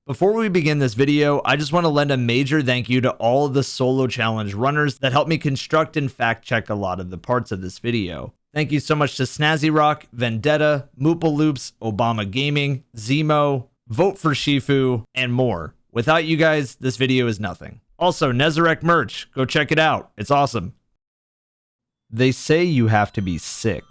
Before we begin this video, I just want to lend a major thank you to all of the solo challenge runners that helped me construct and fact check a lot of the parts of this video. Thank you so much to Snazzyrock, Vendetta, Moopaloops, Obama Gaming, Zemo, Vote for Shifu, and more. Without you guys, this video is nothing. Also, Nezarec merch, go check it out. It's awesome. They say you have to be sick.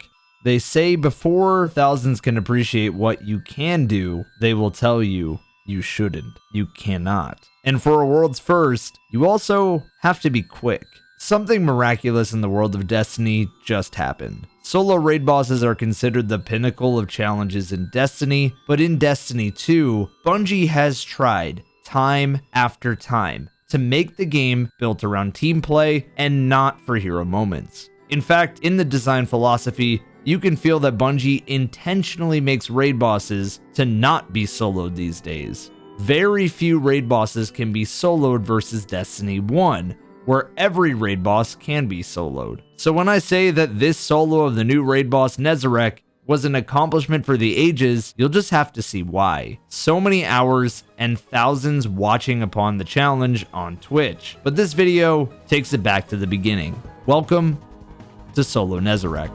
They say before thousands can appreciate what you can do, they will tell you you shouldn't. You cannot. And for a world's first, you also have to be quick. Something miraculous in the world of Destiny just happened. Solo raid bosses are considered the pinnacle of challenges in Destiny, but in Destiny 2, Bungie has tried time after time to make the game built around team play and not for hero moments. In fact, in the design philosophy, you can feel that Bungie intentionally makes raid bosses to not be soloed these days. Very few raid bosses can be soloed versus Destiny 1, where every raid boss can be soloed. So when I say that this solo of the new raid boss Nezarec was an accomplishment for the ages, you'll just have to see why. So many hours and thousands watching upon the challenge on Twitch. But this video takes it back to the beginning. Welcome to Solo Nezarec.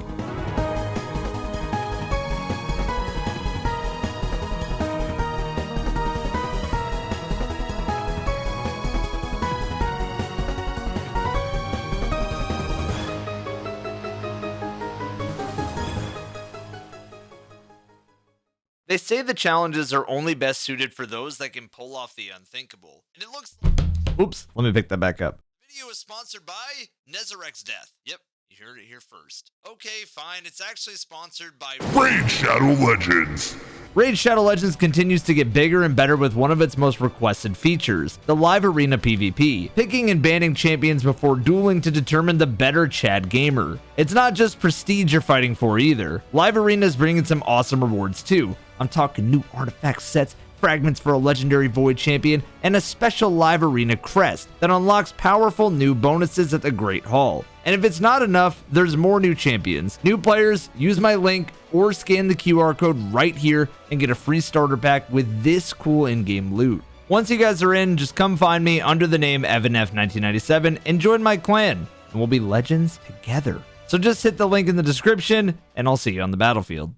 They say the challenges are only best suited for those that can pull off the unthinkable. And it looks like... Oops, let me pick that back up. The video is sponsored by Nezarec's death. Yep, you heard it here first. Okay, fine, it's actually sponsored by Raid Shadow Legends. Raid Shadow Legends continues to get bigger and better with one of its most requested features, the live arena PvP, picking and banning champions before dueling to determine the better Chad gamer. It's not just prestige you're fighting for either. Live arena is bringing some awesome rewards too. I'm talking new artifact sets, fragments for a legendary void champion, and a special live arena crest that unlocks powerful new bonuses at the Great Hall. And if it's not enough, there's more new champions. New players, use my link or scan the QR code right here and get a free starter pack with this cool in-game loot. Once you guys are in, just come find me under the name EvanF1997 and join my clan, and we'll be legends together. So just hit the link in the description, and I'll see you on the battlefield.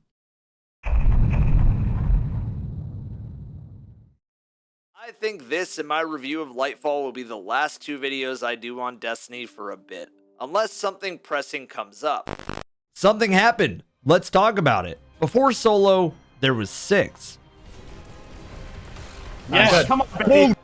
I think this and my review of Lightfall will be the last two videos I do on Destiny for a bit, unless something pressing comes up. Something happened. Let's talk about it. Before solo, there was 6. Yes, come on, baby.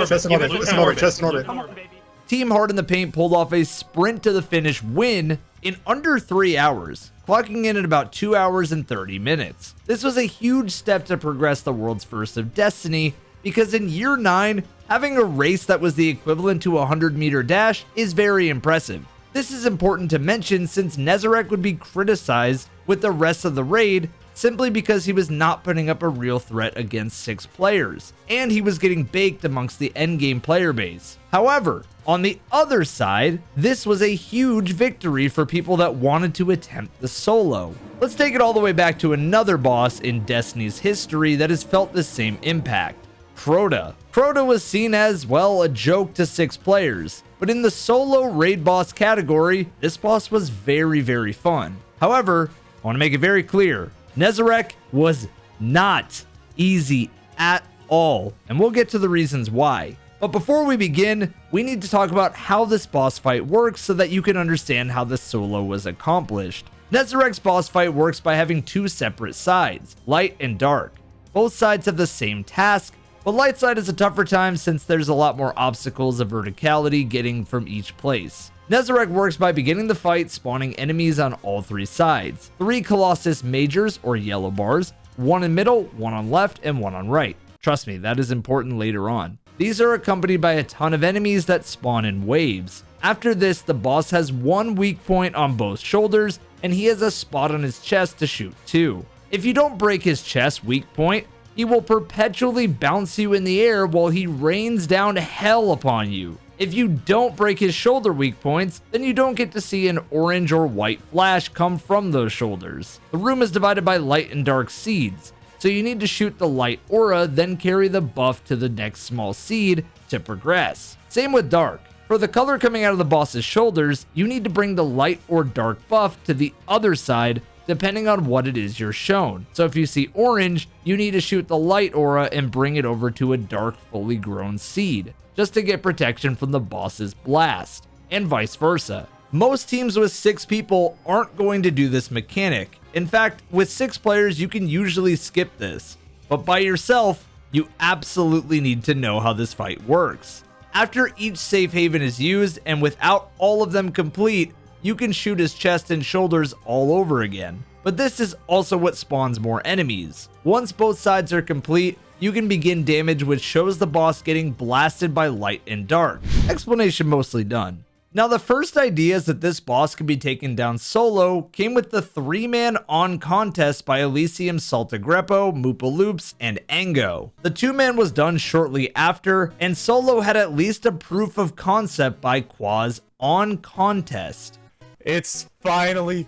Chest in orbit. Team Hard in the Paint pulled off a sprint to the finish win in under 3 hours, clocking in at about 2 hours and 30 minutes. This was a huge step to progress the world's first of Destiny, because in year 9, having a race that was the equivalent to a 100-meter dash is very impressive. This is important to mention since Nezarec would be criticized with the rest of the raid simply because he was not putting up a real threat against 6 players, and he was getting baked amongst the endgame player base. However, on the other side, this was a huge victory for people that wanted to attempt the solo. Let's take it all the way back to another boss in Destiny's history that has felt the same impact. Crota. Crota was seen as, well, a joke to 6 players, but in the solo raid boss category, this boss was very, very fun. However, I want to make it very clear, Nezarec was not easy at all, and we'll get to the reasons why. But before we begin, we need to talk about how this boss fight works so that you can understand how the solo was accomplished. Nezarec's boss fight works by having 2 separate sides, light and dark. Both sides have the same task, but light side is a tougher time since there's a lot more obstacles of verticality getting from each place. Nezarec works by beginning the fight spawning enemies on all 3 sides. 3 Colossus Majors or yellow bars, 1 in middle, 1 on left, and 1 on right. Trust me, that is important later on. These are accompanied by a ton of enemies that spawn in waves. After this, the boss has 1 weak point on both shoulders, and he has a spot on his chest to shoot too. If you don't break his chest weak point, he will perpetually bounce you in the air while he rains down hell upon you. If you don't break his shoulder weak points, then you don't get to see an orange or white flash come from those shoulders. The room is divided by light and dark seeds. so you need to shoot the light aura, then carry the buff to the next small seed to progress. Same with dark. For the color coming out of the boss's shoulders, you need to bring the light or dark buff to the other side depending on what it is you're shown. So if you see orange, you need to shoot the light aura and bring it over to a dark fully grown seed, just to get protection from the boss's blast, and vice versa. Most teams with 6 people aren't going to do this mechanic. In fact, with 6 players, you can usually skip this. But by yourself, you absolutely need to know how this fight works. After each safe haven is used, and without all of them complete, you can shoot his chest and shoulders all over again. But this is also what spawns more enemies. Once both sides are complete, you can begin damage, which shows the boss getting blasted by light and dark. Explanation mostly done. Now, the first ideas that this boss could be taken down solo came with the 3-man on contest by Elysium, Saltagrepo, Moopaloops, and Ango. The 2-man was done shortly after, and solo had at least a proof of concept by Quaz on contest. It's finally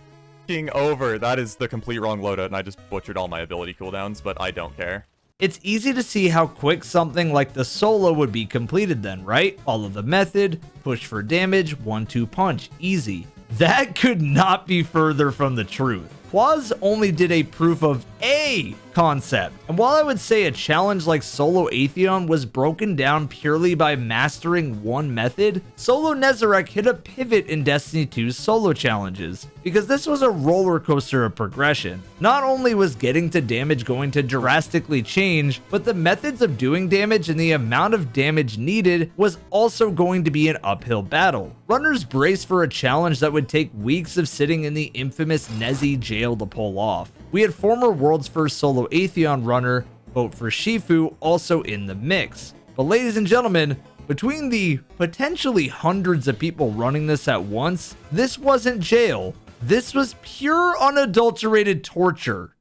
f***ing over. That is the complete wrong loadout, and I just butchered all my ability cooldowns, but I don't care. It's easy to see how quick something like the solo would be completed then, right? Follow the method, push for damage, 1-2 punch, easy. That could not be further from the truth. Quaz only did a proof of a concept, and while I would say a challenge like Solo Atheon was broken down purely by mastering one method, Solo Nezarec hit a pivot in Destiny 2's solo challenges, because this was a roller coaster of progression. Not only was getting to damage going to drastically change, but the methods of doing damage and the amount of damage needed was also going to be an uphill battle. Runners braced for a challenge that would take weeks of sitting in the infamous Nezi jail to pull off. We had former World's First Solo Atheon runner, Vote for Shifu, also in the mix. But ladies and gentlemen, between the potentially hundreds of people running this at once, this wasn't jail. This was pure unadulterated torture.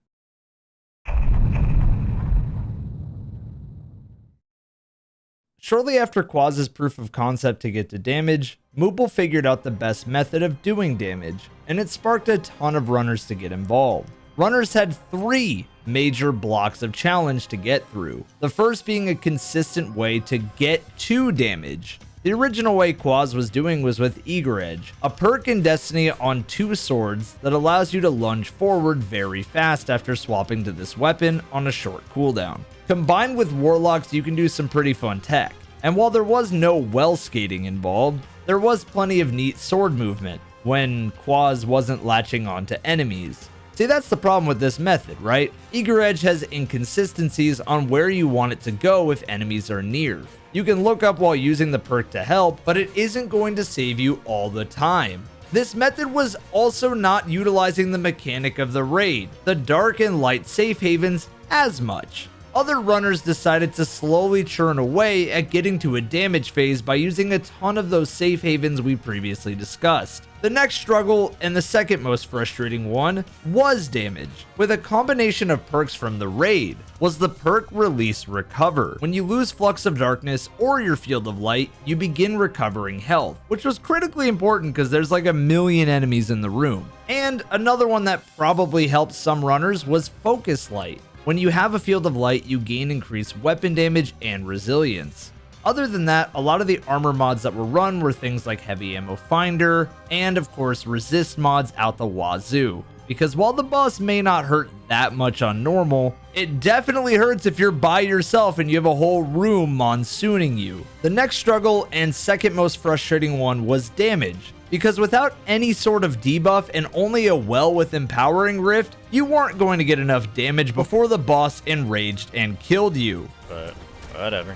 Shortly after Quaz's proof of concept to get to damage, Moople figured out the best method of doing damage, and it sparked a ton of runners to get involved. Runners had 3 major blocks of challenge to get through, the first being a consistent way to get to damage. The original way Quaz was doing was with Eager Edge, a perk in Destiny on 2 swords that allows you to lunge forward very fast after swapping to this weapon on a short cooldown. Combined with Warlocks, you can do some pretty fun tech. And while there was no well skating involved, there was plenty of neat sword movement when Quaz wasn't latching onto enemies. See, that's the problem with this method, right? Eager Edge has inconsistencies on where you want it to go if enemies are near. You can look up while using the perk to help, but it isn't going to save you all the time. This method was also not utilizing the mechanic of the raid, the dark and light safe havens, as much. Other runners decided to slowly churn away at getting to a damage phase by using a ton of those safe havens we previously discussed. The next struggle, and the second most frustrating one, was damage. With a combination of perks from the raid, was the perk Release Recover. When you lose Flux of Darkness or your Field of Light, you begin recovering health, which was critically important because there's like a million enemies in the room. And another one that probably helped some runners was Focus Light. When you have a Field of Light, you gain increased weapon damage and resilience. Other than that, a lot of the armor mods that were run were things like Heavy Ammo Finder, and of course resist mods out the wazoo. Because while the boss may not hurt that much on normal, it definitely hurts if you're by yourself and you have a whole room monsooning you. The next struggle, and second most frustrating one, was damage. Because without any sort of debuff and only a well with Empowering Rift, you weren't going to get enough damage before the boss enraged and killed you. But whatever.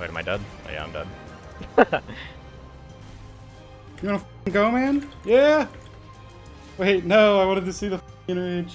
Wait, am I dead? Oh yeah, I'm dead. You wanna go, man? Yeah! Wait, no, I wanted to see the enrage.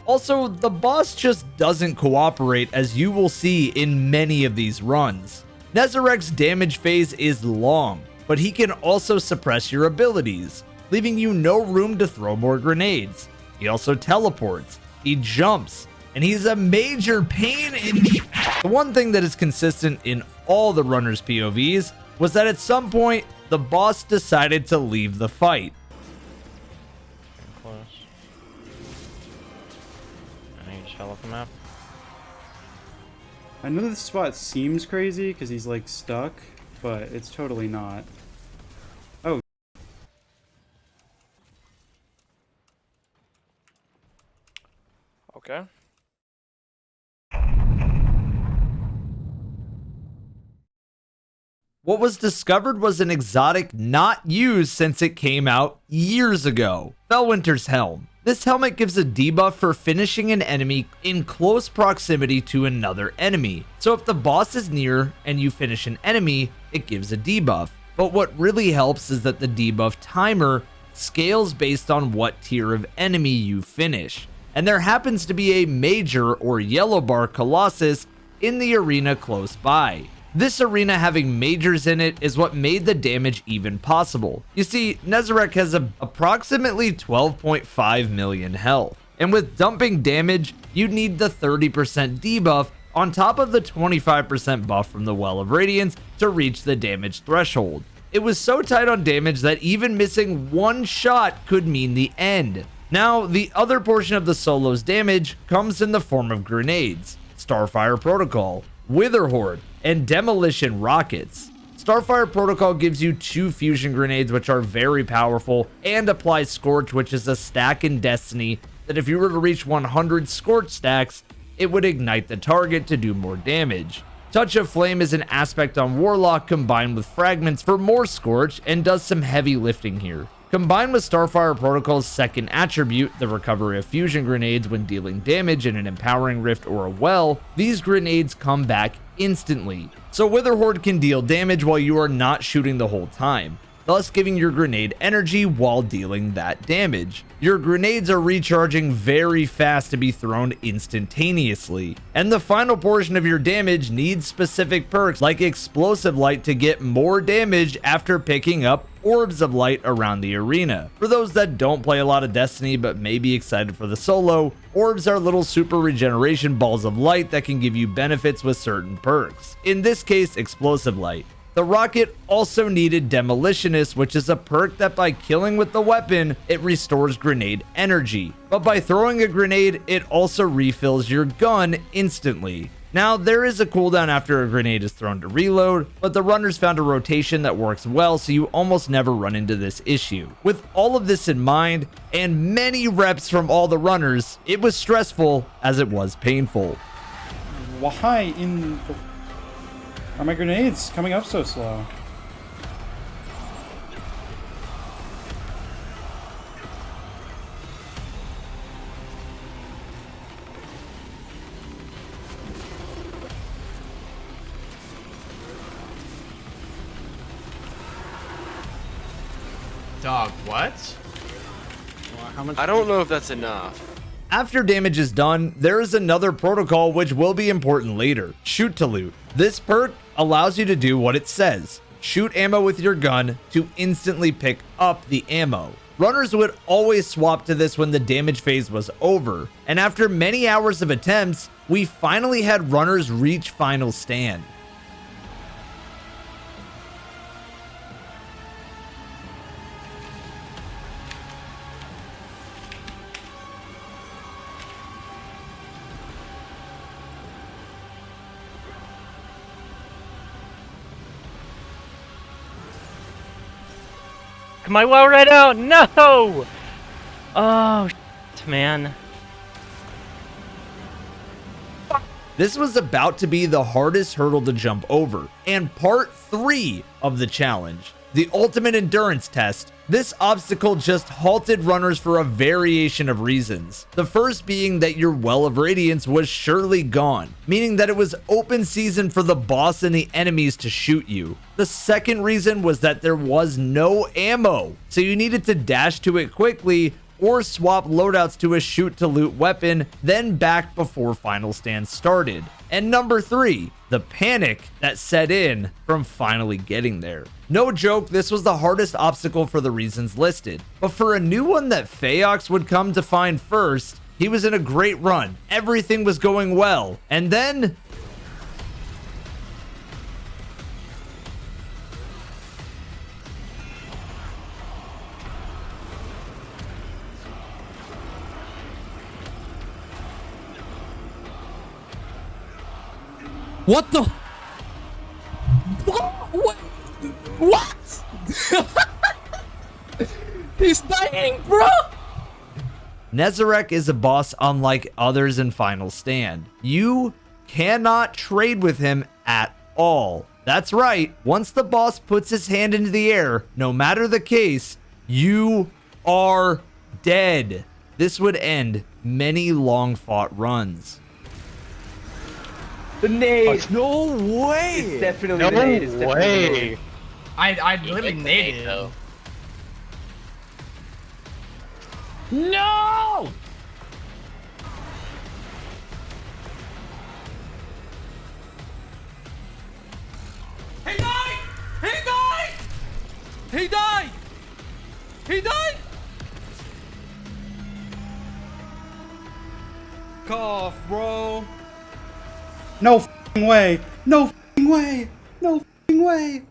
Also, the boss just doesn't cooperate, as you will see in many of these runs. Nezarec's damage phase is long, but he can also suppress your abilities, leaving you no room to throw more grenades. He also teleports, he jumps, and he's a major pain in the... The one thing that is consistent in all the runners' POVs was that at some point, the boss decided to leave the fight. Close. I need fell off the map. I know this spot seems crazy because he's like stuck, but it's totally not. Oh. Okay. What was discovered was an exotic not used since it came out years ago. Felwinter's Helm. This helmet gives a debuff for finishing an enemy in close proximity to another enemy. So if the boss is near and you finish an enemy, it gives a debuff. But what really helps is that the debuff timer scales based on what tier of enemy you finish. And there happens to be a major or yellow bar Colossus in the arena close by. This arena having majors in it is what made the damage even possible. You see, Nezarec has approximately 12.5 million health, and with dumping damage, you'd need the 30% debuff on top of the 25% buff from the Well of Radiance to reach the damage threshold. It was so tight on damage that even missing one shot could mean the end. Now, the other portion of the solo's damage comes in the form of grenades, Starfire Protocol, Wither Horde, and Demolition Rockets. Starfire Protocol gives you 2 fusion grenades, which are very powerful, and applies Scorch, which is a stack in Destiny that if you were to reach 100 Scorch stacks, it would ignite the target to do more damage. Touch of Flame is an aspect on Warlock combined with Fragments for more Scorch and does some heavy lifting here. Combined with Starfire Protocol's second attribute, the recovery of fusion grenades when dealing damage in an empowering rift or a well, these grenades come back instantly. So Wither Horde can deal damage while you are not shooting the whole time, thus giving your grenade energy while dealing that damage. Your grenades are recharging very fast to be thrown instantaneously. And the final portion of your damage needs specific perks like Explosive Light to get more damage after picking up Orbs of Light around the arena. For those that don't play a lot of Destiny but may be excited for the solo, orbs are little super regeneration balls of light that can give you benefits with certain perks. In this case, Explosive Light. The rocket also needed Demolitionist, which is a perk that by killing with the weapon, it restores grenade energy. But by throwing a grenade, it also refills your gun instantly. Now, there is a cooldown after a grenade is thrown to reload, but the runners found a rotation that works well, so you almost never run into this issue. With all of this in mind, and many reps from all the runners, it was stressful as it was painful. Why in the... Are my grenades coming up so slow? Dog, what? How much? I don't know if that's enough. After damage is done, there is another protocol which will be important later, Shoot to Loot. This perk allows you to do what it says, shoot ammo with your gun to instantly pick up the ammo. Runners would always swap to this when the damage phase was over, and after many hours of attempts, we finally had runners reach final stand. My well right out! No! Oh, shit, man. This was about to be the hardest hurdle to jump over, and part 3 of the challenge, the ultimate endurance test. This obstacle just halted runners for a variation of reasons. The first being that your Well of Radiance was surely gone, meaning that it was open season for the boss and the enemies to shoot you. The second reason was that there was no ammo, so you needed to dash to it quickly or swap loadouts to a shoot to loot weapon, then back before final stand started. And number 3, the panic that set in from finally getting there. No joke, this was the hardest obstacle for the reasons listed. But for a new one that Phaeox would come to find first, he was in a great run. Everything was going well. And then... What the? What? He's dying, bro! Nezarec is a boss unlike others in Final Stand. You cannot trade with him at all. That's right, once the boss puts his hand into the air, no matter the case, you are dead. This would end many long-fought runs. The nade! No way! It's definitely the nade. It's definitely the nade. I'd literally nade it though. No! He died! He died! He died! He died! Cough, bro. No f***ing way. No f***ing way. No f***ing way.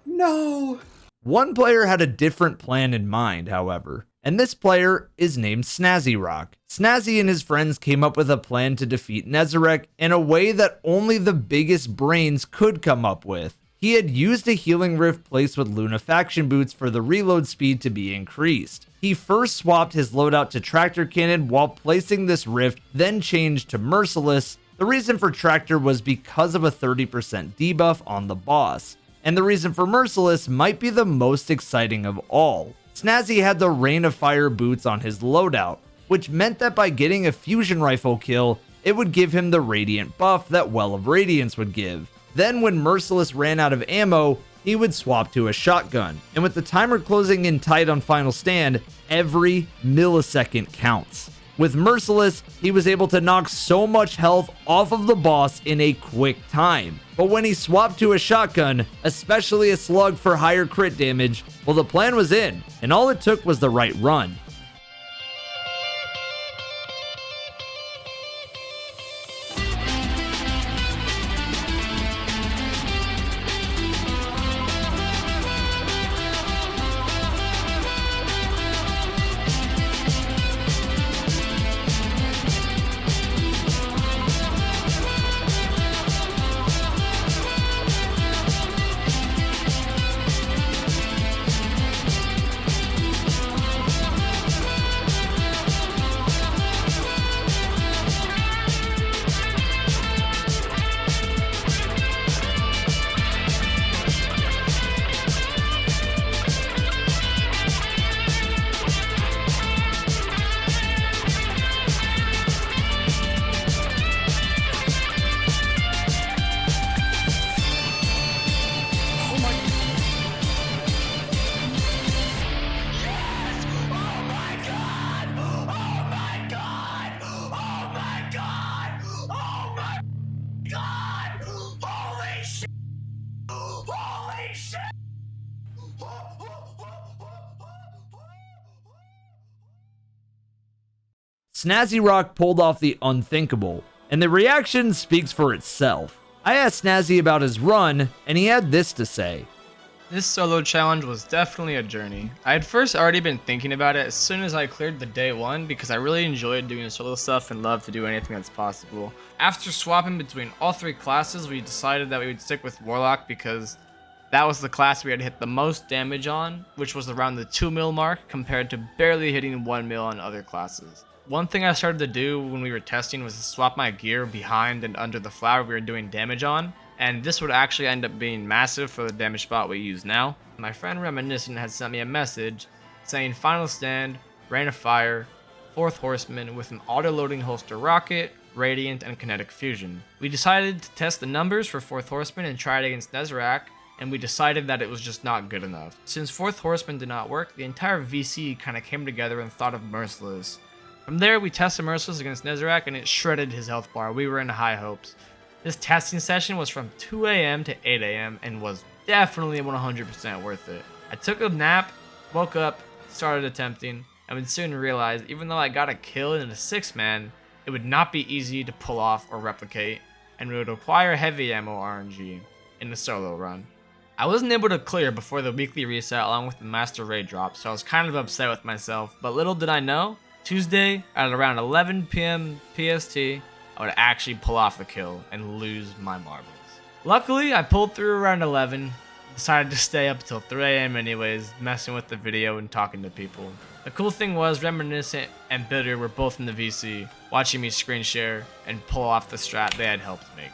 No. One player had a different plan in mind, however, and this player is named Zo'Aurc. Snazzy and his friends came up with a plan to defeat Nezarec in a way that only the biggest brains could come up with. He had used a healing rift placed with Lunafaction boots for the reload speed to be increased. He first swapped his loadout to Tractor Cannon while placing this rift, then changed to Merciless. The reason for Tractor was because of a 30% debuff on the boss, and the reason for Merciless might be the most exciting of all. Snazzy had the Rain of Fire boots on his loadout, which meant that by getting a fusion rifle kill, it would give him the Radiant buff that Well of Radiance would give. Then when Merciless ran out of ammo, he would swap to a shotgun. And with the timer closing in tight on Final Stand, every millisecond counts. With Merciless, he was able to knock so much health off of the boss in a quick time. But when he swapped to a shotgun, especially a slug for higher crit damage, well, the plan was in, and all it took was the right run. Zo'Aurc pulled off the unthinkable, and the reaction speaks for itself. I asked Snazzy about his run, and he had this to say. This solo challenge was definitely a journey. I had first already been thinking about it as soon as I cleared the day one because I really enjoyed doing solo stuff and love to do anything that's possible. After swapping between all three classes, we decided that we would stick with Warlock because that was the class we had hit the most damage on, which was around the 2 mil mark compared to barely hitting 1 mil on other classes. One thing I started to do when we were testing was to swap my gear behind and under the flower we were doing damage on, and this would actually end up being massive for the damage spot we use now. My friend Reminiscent had sent me a message saying Final Stand, Rain of Fire, 4th Horseman with an auto-loading holster rocket, Radiant, and Kinetic Fusion. We decided to test the numbers for 4th Horseman and try it against Nezarec, and we decided that it was just not good enough. Since 4th Horseman did not work, the entire VC kind of came together and thought of Merciless. From there, we tested Merciless against Nezarec and it shredded his health bar. We were in high hopes. This testing session was from 2 AM to 8 AM and was definitely 100% worth it. I took a nap, woke up, started attempting, and would soon realize even though I got a kill in a 6-man, it would not be easy to pull off or replicate, and would require heavy ammo RNG in the solo run. I wasn't able to clear before the weekly reset along with the Master Raid drop, so I was kind of upset with myself, but little did I know, Tuesday at around 11 PM PST, I would actually pull off the kill and lose my marbles. Luckily, I pulled through around 11. Decided to stay up till 3 AM anyways, messing with the video and talking to people. The cool thing was Reminiscent and Bitter were both in the VC, watching me screen share and pull off the strat they had helped make.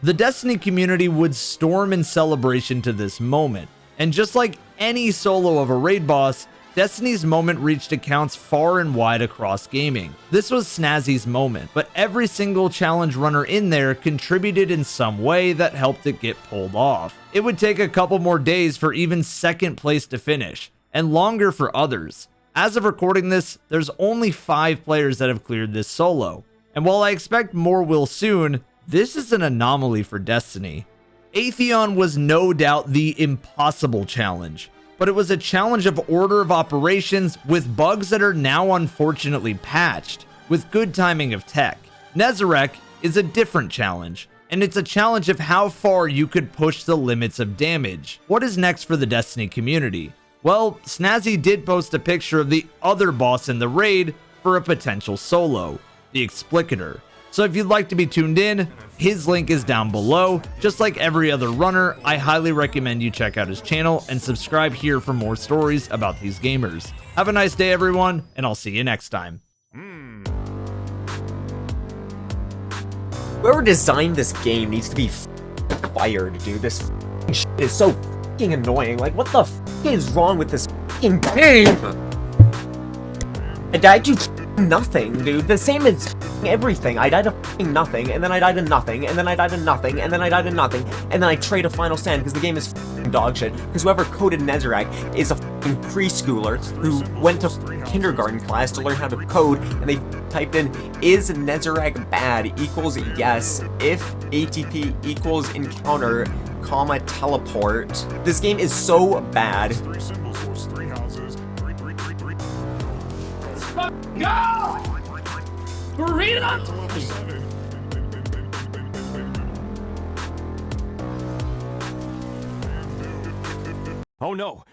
The Destiny community would storm in celebration to this moment, and just like any solo of a raid boss, Destiny's moment reached accounts far and wide across gaming. This was Snazzy's moment, but every single challenge runner in there contributed in some way that helped it get pulled off. It would take a couple more days for even second place to finish, and longer for others. As of recording this, there's only 5 players that have cleared this solo, and while I expect more will soon, this is an anomaly for Destiny. Atheon was no doubt the impossible challenge, but it was a challenge of order of operations with bugs that are now unfortunately patched, with good timing of tech. Nezarec is a different challenge, and it's a challenge of how far you could push the limits of damage. What is next for the Destiny community? Well, Snazzy did post a picture of the other boss in the raid for a potential solo, the Explicator. So if you'd like to be tuned in, his link is down below. Just like every other runner, I highly recommend you check out his channel and subscribe here for more stories about these gamers. Have a nice day, everyone, and I'll see you next time. Whoever designed this game needs to be fired, dude. This shit is so annoying. Like, what the is wrong with this game? I died to nothing, dude. The same as everything. I died to nothing, and then I died to nothing, and then I died to nothing, and then I died to nothing, and then I trade a final stand because the game is dog shit. Because whoever coded Nezarec is a preschooler who went to kindergarten class to learn how to code, and they typed in, is Nezarec bad equals yes, if ATP equals encounter, comma, teleport. This game is so bad. 3 symbols force 3 houses. 3, 3, 3, 3. Go! Burrito! To level 7. Oh no,